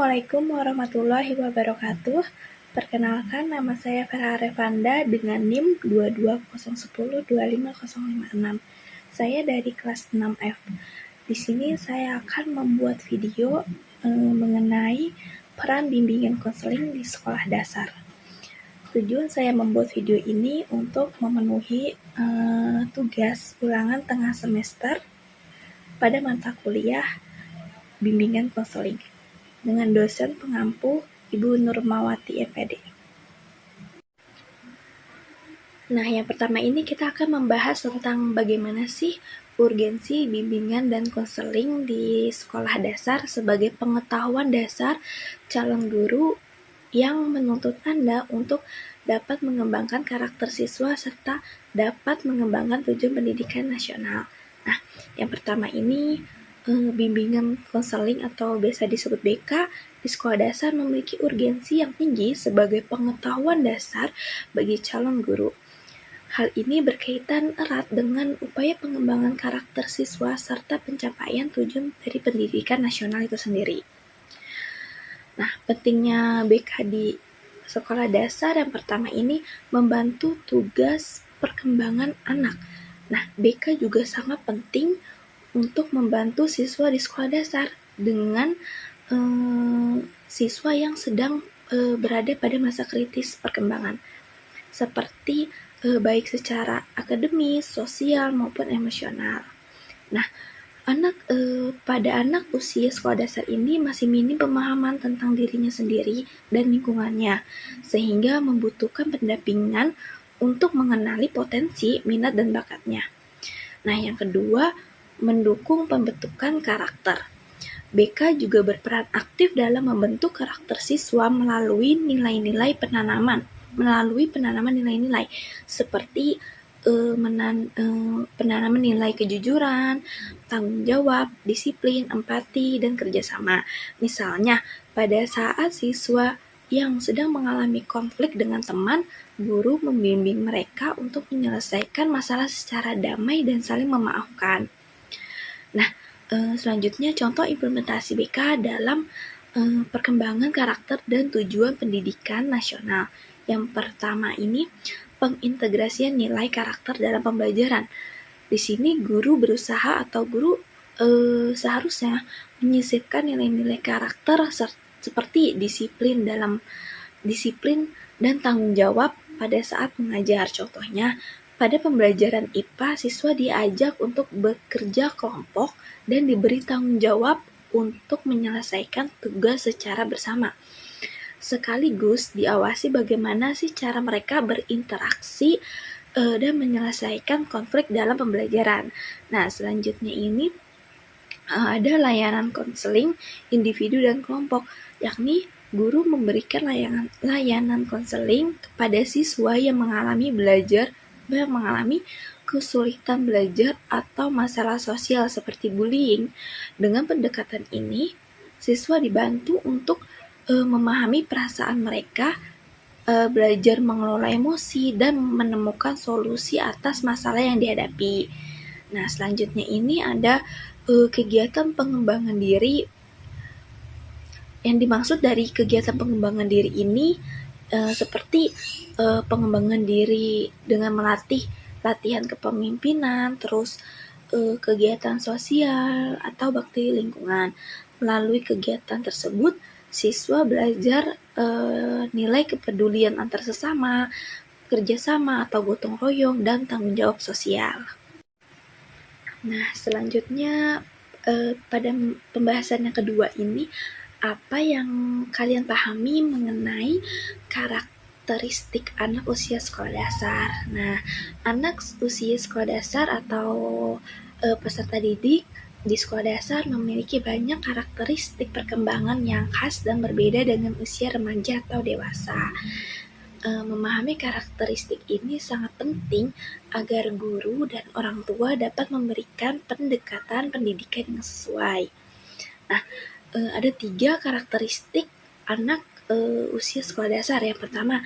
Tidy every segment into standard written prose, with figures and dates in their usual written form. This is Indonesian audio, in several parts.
Assalamualaikum warahmatullahi wabarakatuh. Perkenalkan, nama saya Farah Arefanda dengan NIM 220102556. Saya dari kelas 6F. Di sini saya akan membuat video mengenai peran bimbingan konseling di sekolah dasar. Tujuan saya membuat video ini untuk memenuhi tugas ulangan tengah semester pada mata kuliah bimbingan konseling dengan dosen pengampu Ibu Nurmawati EPD. Nah, yang pertama ini kita akan membahas tentang bagaimana sih urgensi bimbingan dan konseling di sekolah dasar sebagai pengetahuan dasar calon guru yang menuntut Anda untuk dapat mengembangkan karakter siswa serta dapat mengembangkan tujuan pendidikan nasional. Nah, yang pertama ini bimbingan konseling atau biasa disebut BK di sekolah dasar memiliki urgensi yang tinggi sebagai pengetahuan dasar bagi calon guru. Hal ini berkaitan erat dengan upaya pengembangan karakter siswa serta pencapaian tujuan dari pendidikan nasional itu sendiri. Nah, pentingnya BK di sekolah dasar yang pertama ini membantu tugas perkembangan anak. Nah, BK juga sangat penting untuk membantu siswa di sekolah dasar dengan siswa yang sedang berada pada masa kritis perkembangan, seperti baik secara akademis, sosial, maupun emosional. Nah, pada anak usia sekolah dasar ini masih minim pemahaman tentang dirinya sendiri dan lingkungannya, sehingga membutuhkan pendampingan untuk mengenali potensi, minat, dan bakatnya. Nah, yang kedua, mendukung pembentukan karakter. BK juga berperan aktif dalam membentuk karakter siswa melalui penanaman nilai-nilai seperti penanaman nilai kejujuran, tanggung jawab, disiplin, empati, dan kerjasama. Misalnya, pada saat siswa yang sedang mengalami konflik dengan teman, guru membimbing mereka untuk menyelesaikan masalah secara damai dan saling memaafkan. Nah, selanjutnya contoh implementasi BK dalam perkembangan karakter dan tujuan pendidikan nasional. Yang pertama ini, pengintegrasian nilai karakter dalam pembelajaran. Di sini guru seharusnya menyisipkan nilai-nilai karakter seperti disiplin dan tanggung jawab pada saat mengajar. Contohnya, pada pembelajaran IPA, siswa diajak untuk bekerja kelompok dan diberi tanggung jawab untuk menyelesaikan tugas secara bersama. Sekaligus diawasi bagaimana sih cara mereka berinteraksi dan menyelesaikan konflik dalam pembelajaran. Nah, selanjutnya ini ada layanan konseling individu dan kelompok, yakni guru memberikan layanan konseling kepada siswa yang mengalami kesulitan belajar atau masalah sosial seperti bullying. Dengan pendekatan ini, siswa dibantu untuk memahami perasaan mereka, belajar mengelola emosi, dan menemukan solusi atas masalah yang dihadapi. Nah, selanjutnya ini ada kegiatan pengembangan diri. Yang dimaksud dari kegiatan pengembangan diri ini seperti pengembangan diri dengan latihan kepemimpinan, terus kegiatan sosial atau bakti lingkungan. Melalui kegiatan tersebut, siswa belajar nilai kepedulian antar sesama, kerjasama atau gotong royong, dan tanggung jawab sosial. Nah, selanjutnya pada pembahasan yang kedua ini, apa yang kalian pahami mengenai karakteristik anak usia sekolah dasar? Nah, anak usia sekolah dasar atau peserta didik di sekolah dasar memiliki banyak karakteristik perkembangan yang khas dan berbeda dengan usia remaja atau dewasa. Memahami karakteristik ini sangat penting agar guru dan orang tua dapat memberikan pendekatan pendidikan yang sesuai. Nah, ada 3 karakteristik anak usia sekolah dasar. Yang pertama,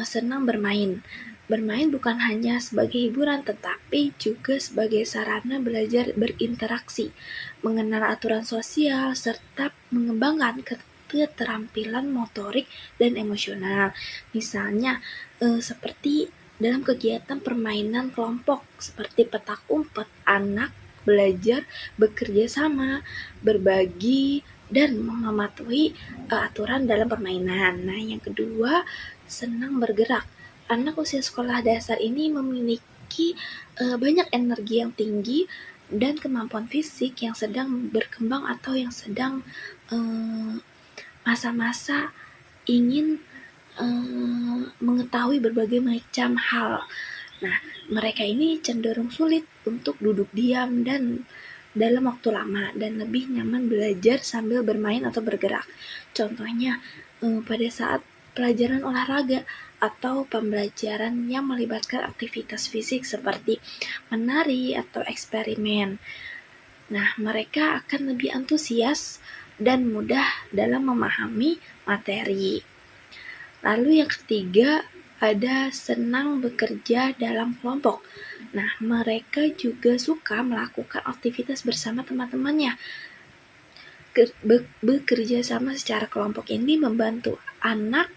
senang bermain. Bermain bukan hanya sebagai hiburan, tetapi juga sebagai sarana belajar berinteraksi, mengenal aturan sosial, serta mengembangkan keterampilan motorik dan emosional. Misalnya seperti dalam kegiatan permainan kelompok seperti petak umpet, anak belajar bekerja sama, berbagi, dan mematuhi aturan dalam permainan. Nah, yang kedua, senang bergerak. Anak usia sekolah dasar ini memiliki banyak energi yang tinggi dan kemampuan fisik yang sedang berkembang atau yang sedang masa-masa ingin mengetahui berbagai macam hal. Nah, mereka ini cenderung sulit untuk duduk diam dan dalam waktu lama dan lebih nyaman belajar sambil bermain atau bergerak. Contohnya, pada saat pelajaran olahraga atau pembelajaran yang melibatkan aktivitas fisik seperti menari atau eksperimen. Nah, mereka akan lebih antusias dan mudah dalam memahami materi. Lalu yang ketiga, ada senang bekerja dalam kelompok. Nah, mereka juga suka melakukan aktivitas bersama teman-temannya. Bekerja sama secara kelompok ini membantu anak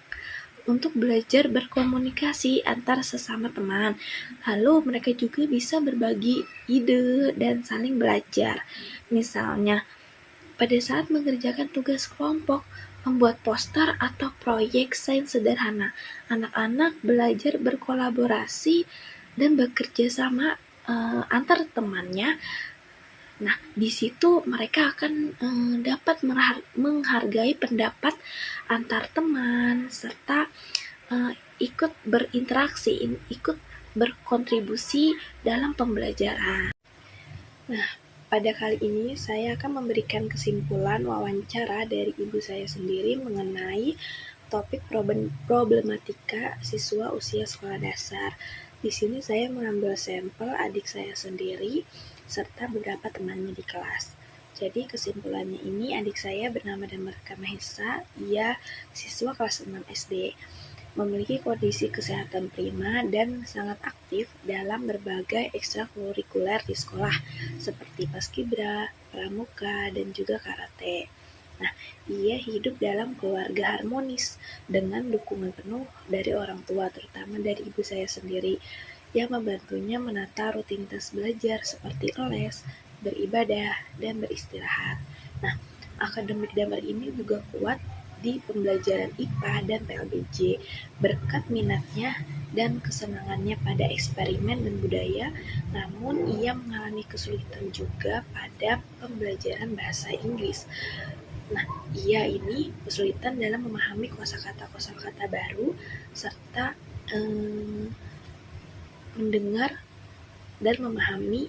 untuk belajar berkomunikasi antar sesama teman. Lalu mereka juga bisa berbagi ide dan saling belajar. Misalnya, pada saat mengerjakan tugas kelompok, membuat poster atau proyek sains sederhana, anak-anak belajar berkolaborasi dan bekerja sama antar temannya. Nah, di situ mereka akan dapat menghargai pendapat antar teman serta ikut berinteraksi, ikut berkontribusi dalam pembelajaran. Nah, pada kali ini saya akan memberikan kesimpulan wawancara dari ibu saya sendiri mengenai topik problematika siswa usia sekolah dasar. Di sini saya mengambil sampel adik saya sendiri serta beberapa temannya di kelas. Jadi kesimpulannya ini, adik saya bernama Damarka Mahesa, ia siswa kelas 6 SD. Memiliki kondisi kesehatan prima dan sangat aktif dalam berbagai ekstrakurikuler di sekolah seperti paskibra, pramuka, dan juga karate. Nah, ia hidup dalam keluarga harmonis dengan dukungan penuh dari orang tua, terutama dari ibu saya sendiri, yang membantunya menata rutinitas belajar seperti les, beribadah, dan beristirahat. Nah, akademik Damar ini juga kuat di pembelajaran IPA dan PLBJ berkat minatnya dan kesenangannya pada eksperimen dan budaya, namun ia mengalami kesulitan juga pada pembelajaran bahasa Inggris. Nah, ia ini kesulitan dalam memahami kosakata-kosakata baru serta mendengar dan memahami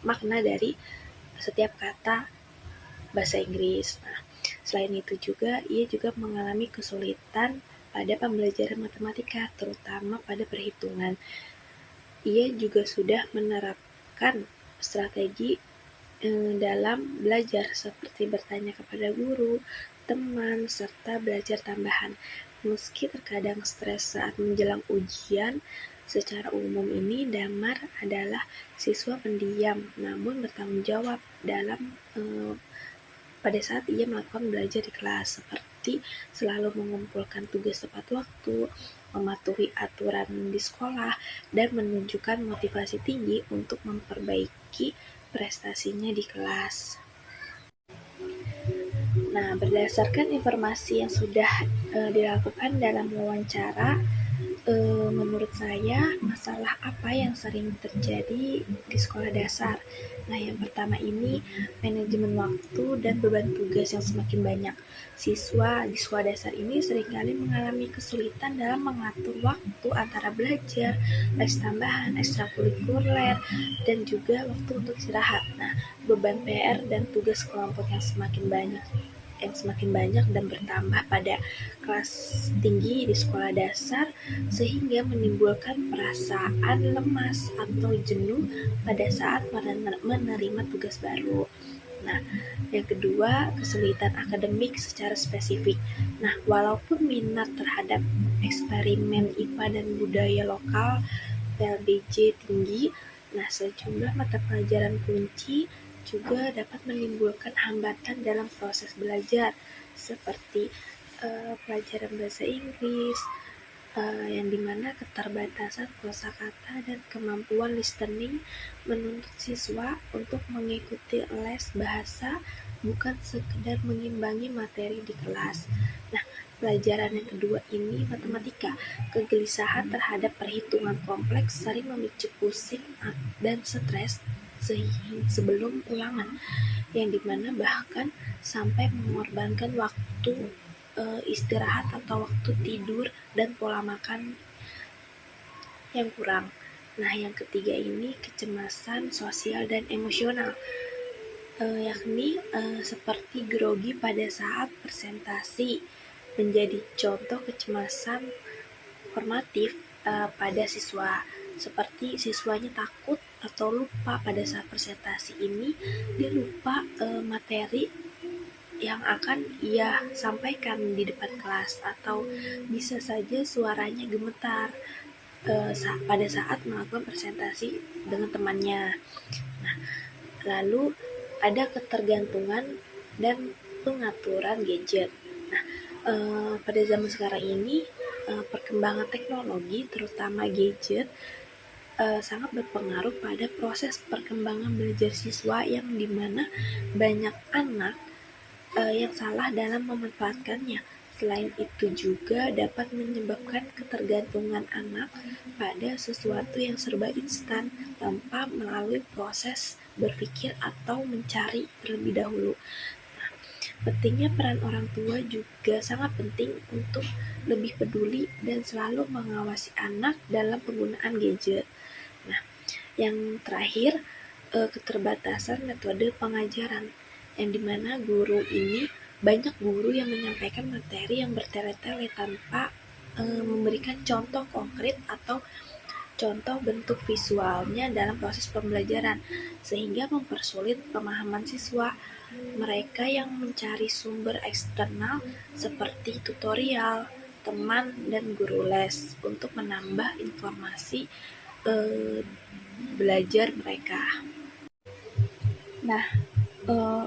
makna dari setiap kata bahasa Inggris. Nah, selain itu juga, ia juga mengalami kesulitan pada pembelajaran matematika, terutama pada perhitungan. Ia juga sudah menerapkan strategi dalam belajar seperti bertanya kepada guru, teman, serta belajar tambahan. Meski terkadang stres saat menjelang ujian, secara umum ini Damar adalah siswa pendiam namun bertanggung jawab dalam pada saat ia melakukan belajar di kelas, seperti selalu mengumpulkan tugas tepat waktu, mematuhi aturan di sekolah, dan menunjukkan motivasi tinggi untuk memperbaiki prestasinya di kelas. Nah, berdasarkan informasi yang sudah dilakukan dalam wawancara, menurut saya masalah apa yang sering terjadi di sekolah dasar. Nah, yang pertama ini manajemen waktu dan beban tugas yang semakin banyak. Siswa di sekolah dasar ini seringkali mengalami kesulitan dalam mengatur waktu antara belajar, les tambahan, ekstrakurikuler, dan juga waktu untuk istirahat. Nah, beban PR dan tugas kelompok yang semakin banyak dan bertambah pada kelas tinggi di sekolah dasar sehingga menimbulkan perasaan lemas atau jenuh pada saat menerima tugas baru. Nah, yang kedua, kesulitan akademik secara spesifik. Nah, walaupun minat terhadap eksperimen IPA dan budaya lokal PLBJ tinggi, nah sejumlah mata pelajaran kunci juga dapat menimbulkan hambatan dalam proses belajar, seperti pelajaran bahasa Inggris, yang dimana keterbatasan kosakata dan kemampuan listening menuntut siswa untuk mengikuti les bahasa bukan sekedar mengimbangi materi di kelas. Nah, pelajaran yang kedua ini matematika. Kegelisahan terhadap perhitungan kompleks sering memicu pusing dan stres sebelum ulangan, yang dimana bahkan sampai mengorbankan waktu istirahat atau waktu tidur dan pola makan yang kurang. Nah, yang ketiga ini kecemasan sosial dan emosional, yakni seperti grogi pada saat presentasi, menjadi contoh kecemasan formatif pada siswa, seperti siswanya takut atau lupa pada saat presentasi ini, dia lupa materi yang akan ia sampaikan di depan kelas, atau bisa saja suaranya gemetar pada saat melakukan presentasi dengan temannya. Nah, lalu ada ketergantungan dan pengaturan gadget. Nah, pada zaman sekarang ini perkembangan teknologi, terutama gadget, sangat berpengaruh pada proses perkembangan belajar siswa, yang dimana banyak anak yang salah dalam memanfaatkannya. Selain itu juga dapat menyebabkan ketergantungan anak pada sesuatu yang serba instan tanpa melalui proses berpikir atau mencari terlebih dahulu. Nah, pentingnya peran orang tua juga sangat penting untuk lebih peduli dan selalu mengawasi anak dalam penggunaan gadget. Nah, yang terakhir, keterbatasan metode pengajaran, yang dimana banyak guru yang menyampaikan materi yang bertele-tele tanpa memberikan contoh konkret atau contoh bentuk visualnya dalam proses pembelajaran, sehingga mempersulit pemahaman siswa. Mereka yang mencari sumber eksternal seperti tutorial, teman, dan guru les untuk menambah informasi belajar mereka. Nah,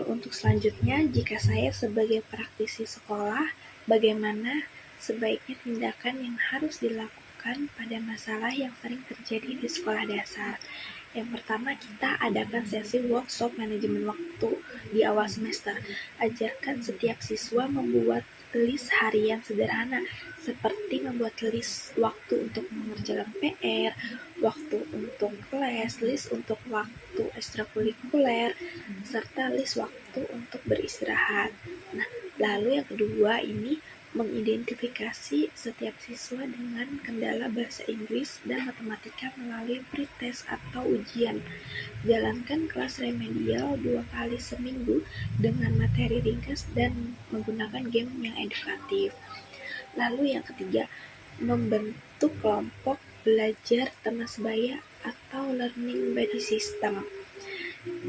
untuk selanjutnya, jika saya sebagai praktisi sekolah, bagaimana sebaiknya tindakan yang harus dilakukan pada masalah yang sering terjadi di sekolah dasar? Yang pertama, kita adakan sesi workshop manajemen waktu di awal semester. Ajarkan setiap siswa membuat list harian sederhana, seperti membuat list waktu untuk mengerjakan PR, waktu untuk les, list untuk waktu ekstrakurikuler, serta list waktu untuk beristirahat. Nah, lalu yang kedua ini mengidentifikasi setiap siswa dengan kendala bahasa Inggris dan matematika melalui pretest atau ujian. Jalankan kelas remedial 2 kali seminggu dengan materi ringkas dan menggunakan game yang edukatif. Lalu yang ketiga, membentuk kelompok belajar teman sebaya atau learning buddy system.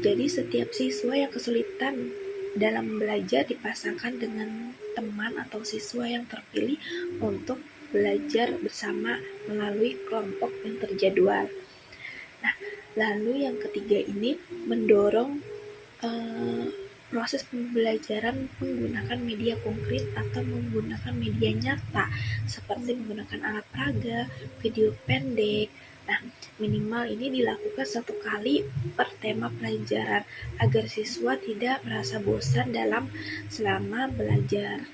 Jadi setiap siswa yang kesulitan dalam belajar dipasangkan dengan teman atau siswa yang terpilih untuk belajar bersama melalui kelompok yang terjadwal. Nah, lalu yang ketiga ini mendorong proses pembelajaran menggunakan media konkret atau menggunakan media nyata, seperti menggunakan alat peraga, video pendek. Nah, minimal ini dilakukan 1 kali per tema pelajaran agar siswa tidak merasa bosan selama belajar.